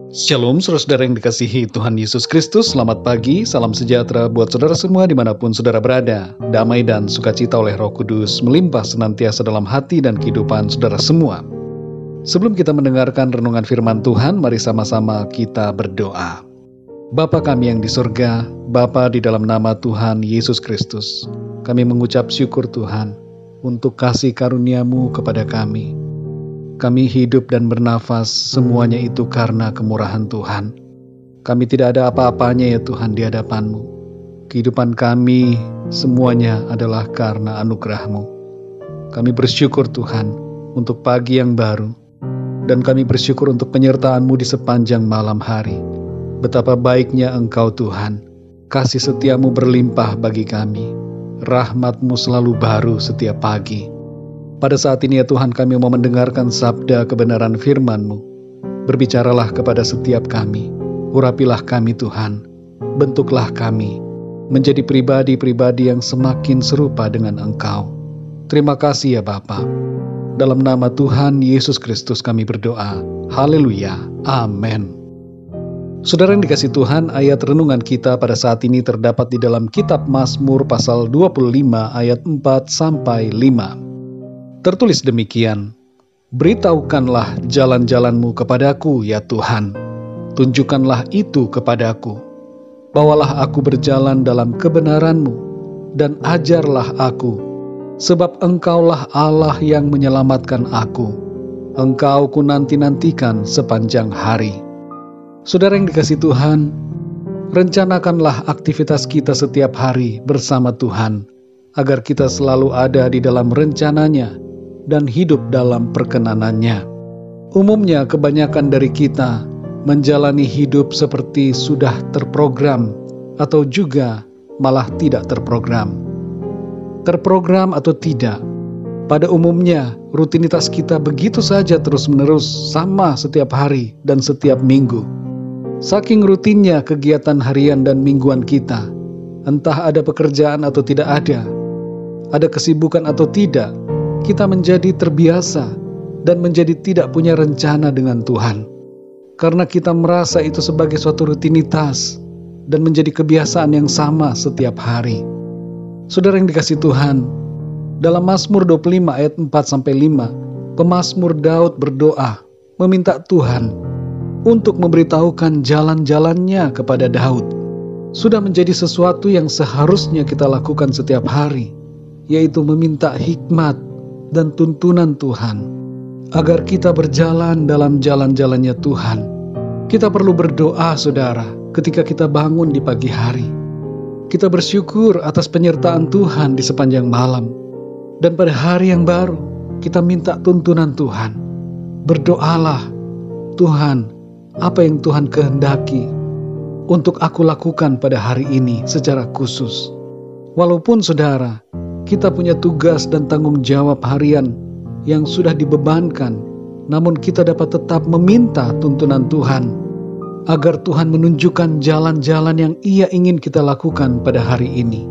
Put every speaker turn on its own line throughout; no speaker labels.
Shalom saudara yang dikasihi Tuhan Yesus Kristus. Selamat pagi, salam sejahtera buat saudara semua dimanapun saudara berada. Damai dan sukacita oleh Roh Kudus melimpah senantiasa dalam hati dan kehidupan saudara semua. Sebelum kita mendengarkan renungan firman Tuhan, mari sama-sama kita berdoa. Bapa kami yang di surga, Bapa di dalam nama Tuhan Yesus Kristus, kami mengucap syukur Tuhan untuk kasih karunia-Mu kepada kami. Kami hidup dan bernafas, semuanya itu karena kemurahan Tuhan. Kami tidak ada apa-apanya ya Tuhan di hadapan-Mu. Kehidupan kami semuanya adalah karena anugerah-Mu. Kami bersyukur Tuhan untuk pagi yang baru, dan kami bersyukur untuk penyertaan-Mu di sepanjang malam hari. Betapa baiknya Engkau Tuhan, kasih setia-Mu berlimpah bagi kami. Rahmat-Mu selalu baru setiap pagi. Pada saat ini ya Tuhan, kami mau mendengarkan sabda kebenaran firman-Mu. Berbicaralah kepada setiap kami, urapilah kami Tuhan, bentuklah kami, menjadi pribadi-pribadi yang semakin serupa dengan Engkau. Terima kasih ya Bapa. Dalam nama Tuhan Yesus Kristus kami berdoa. Haleluya. Amin. Saudara yang dikasihi Tuhan, ayat renungan kita pada saat ini terdapat di dalam kitab Mazmur pasal 25 ayat 4-5. Tertulis demikian, beritahukanlah jalan-jalan-Mu kepadaku ya Tuhan, tunjukkanlah itu kepadaku. Bawalah aku berjalan dalam kebenaran-Mu, dan ajarlah aku, sebab Engkaulah Allah yang menyelamatkan aku. Engkau ku nanti-nantikan sepanjang hari. Saudara yang dikasihi Tuhan, rencanakanlah aktivitas kita setiap hari bersama Tuhan, agar kita selalu ada di dalam rencananya dan hidup dalam perkenanannya. Umumnya kebanyakan dari kita menjalani hidup seperti sudah terprogram atau juga malah tidak terprogram. Terprogram atau tidak, pada umumnya rutinitas kita begitu saja terus-menerus sama setiap hari dan setiap minggu. Saking rutinnya kegiatan harian dan mingguan kita, entah ada pekerjaan atau tidak ada kesibukan atau tidak, kita menjadi terbiasa dan menjadi tidak punya rencana dengan Tuhan. Karena kita merasa itu sebagai suatu rutinitas dan menjadi kebiasaan yang sama setiap hari. Saudara yang dikasihi Tuhan, dalam Mazmur 25 ayat 4-5, pemazmur Daud berdoa meminta Tuhan untuk memberitahukan jalan-jalannya kepada Daud. Sudah menjadi sesuatu yang seharusnya kita lakukan setiap hari, yaitu meminta hikmat dan tuntunan Tuhan, agar kita berjalan dalam jalan-jalannya Tuhan. Kita perlu berdoa saudara ketika kita bangun di pagi hari. Kita bersyukur atas penyertaan Tuhan di sepanjang malam. Dan pada hari yang baru, kita minta tuntunan Tuhan. Berdoalah, Tuhan, apa yang Tuhan kehendaki untuk aku lakukan pada hari ini secara khusus. Walaupun saudara, kita punya tugas dan tanggung jawab harian yang sudah dibebankan, namun kita dapat tetap meminta tuntunan Tuhan, agar Tuhan menunjukkan jalan-jalan yang Ia ingin kita lakukan pada hari ini.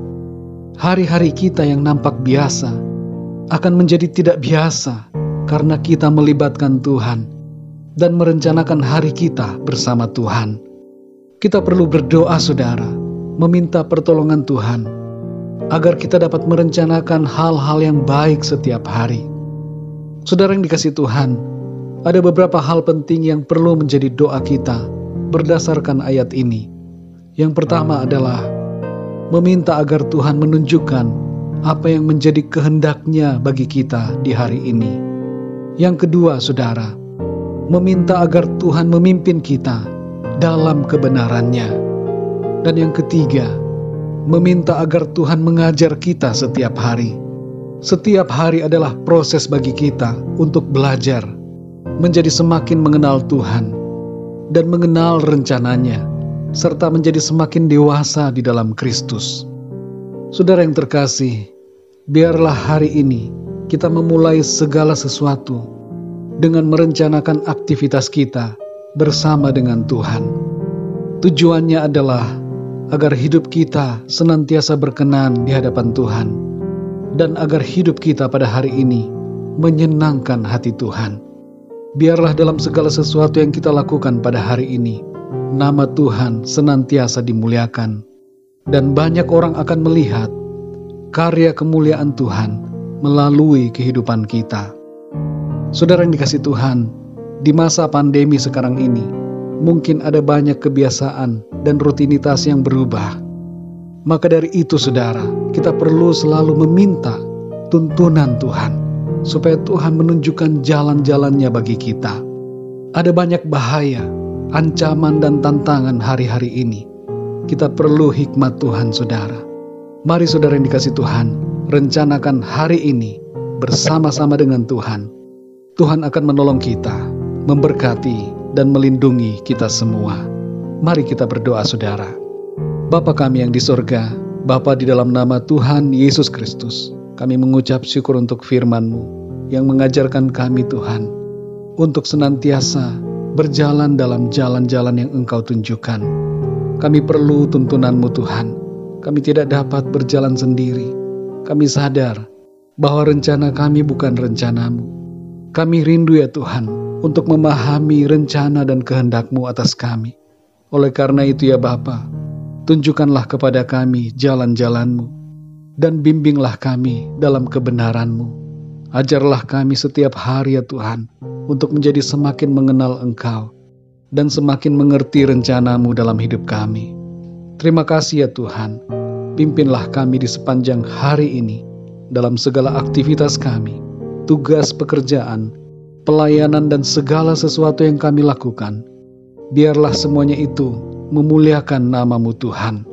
Hari-hari kita yang nampak biasa akan menjadi tidak biasa karena kita melibatkan Tuhan dan merencanakan hari kita bersama Tuhan. Kita perlu berdoa saudara, meminta pertolongan Tuhan, agar kita dapat merencanakan hal-hal yang baik setiap hari. Saudara yang dikasihi Tuhan, ada beberapa hal penting yang perlu menjadi doa kita berdasarkan ayat ini. Yang pertama adalah meminta agar Tuhan menunjukkan apa yang menjadi kehendak-Nya bagi kita di hari ini. Yang kedua, saudara, meminta agar Tuhan memimpin kita dalam kebenaran-Nya. Dan yang ketiga, meminta agar Tuhan mengajar kita setiap hari. Setiap hari adalah proses bagi kita untuk belajar, menjadi semakin mengenal Tuhan, dan mengenal rencananya, serta menjadi semakin dewasa di dalam Kristus. Saudara yang terkasih, biarlah hari ini kita memulai segala sesuatu dengan merencanakan aktivitas kita bersama dengan Tuhan. Tujuannya adalah agar hidup kita senantiasa berkenan di hadapan Tuhan, dan agar hidup kita pada hari ini menyenangkan hati Tuhan. Biarlah dalam segala sesuatu yang kita lakukan pada hari ini, nama Tuhan senantiasa dimuliakan, dan banyak orang akan melihat karya kemuliaan Tuhan melalui kehidupan kita. Saudara yang dikasihi Tuhan, di masa pandemi sekarang ini, mungkin ada banyak kebiasaan dan rutinitas yang berubah. Maka dari itu saudara, kita perlu selalu meminta tuntunan Tuhan, supaya Tuhan menunjukkan jalan-jalannya bagi kita. Ada banyak bahaya, ancaman dan tantangan hari-hari ini. Kita perlu hikmat Tuhan saudara. Mari saudara yang dikasihi Tuhan, rencanakan hari ini bersama-sama dengan Tuhan. Tuhan akan menolong kita, memberkati dan melindungi kita semua. Mari kita berdoa saudara. Bapa kami yang di sorga, Bapa di dalam nama Tuhan Yesus Kristus, kami mengucap syukur untuk firman-Mu yang mengajarkan kami Tuhan, untuk senantiasa berjalan dalam jalan-jalan yang Engkau tunjukkan. Kami perlu tuntunan-Mu Tuhan. Kami tidak dapat berjalan sendiri. Kami sadar bahwa rencana kami bukan rencana-Mu. Kami rindu ya Tuhan untuk memahami rencana dan kehendak-Mu atas kami. Oleh karena itu ya Bapa, tunjukkanlah kepada kami jalan-jalan-Mu dan bimbinglah kami dalam kebenaran-Mu. Ajarlah kami setiap hari ya Tuhan untuk menjadi semakin mengenal Engkau dan semakin mengerti rencana-Mu dalam hidup kami. Terima kasih ya Tuhan, pimpinlah kami di sepanjang hari ini dalam segala aktivitas kami, tugas pekerjaan, pelayanan dan segala sesuatu yang kami lakukan. Biarlah semuanya itu memuliakan nama-Mu Tuhan.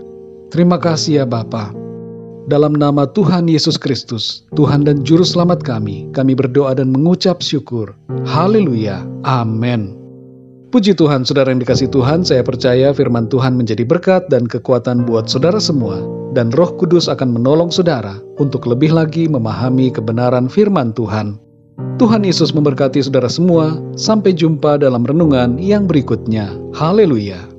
Terima kasih ya Bapa. Dalam nama Tuhan Yesus Kristus, Tuhan dan Juru Selamat kami berdoa dan mengucap syukur. Haleluya. Amin. Puji Tuhan, saudara yang dikasihi Tuhan, saya percaya firman Tuhan menjadi berkat dan kekuatan buat saudara semua, dan Roh Kudus akan menolong saudara untuk lebih lagi memahami kebenaran firman Tuhan. Tuhan Yesus memberkati saudara semua. Sampai jumpa dalam renungan yang berikutnya. Haleluya.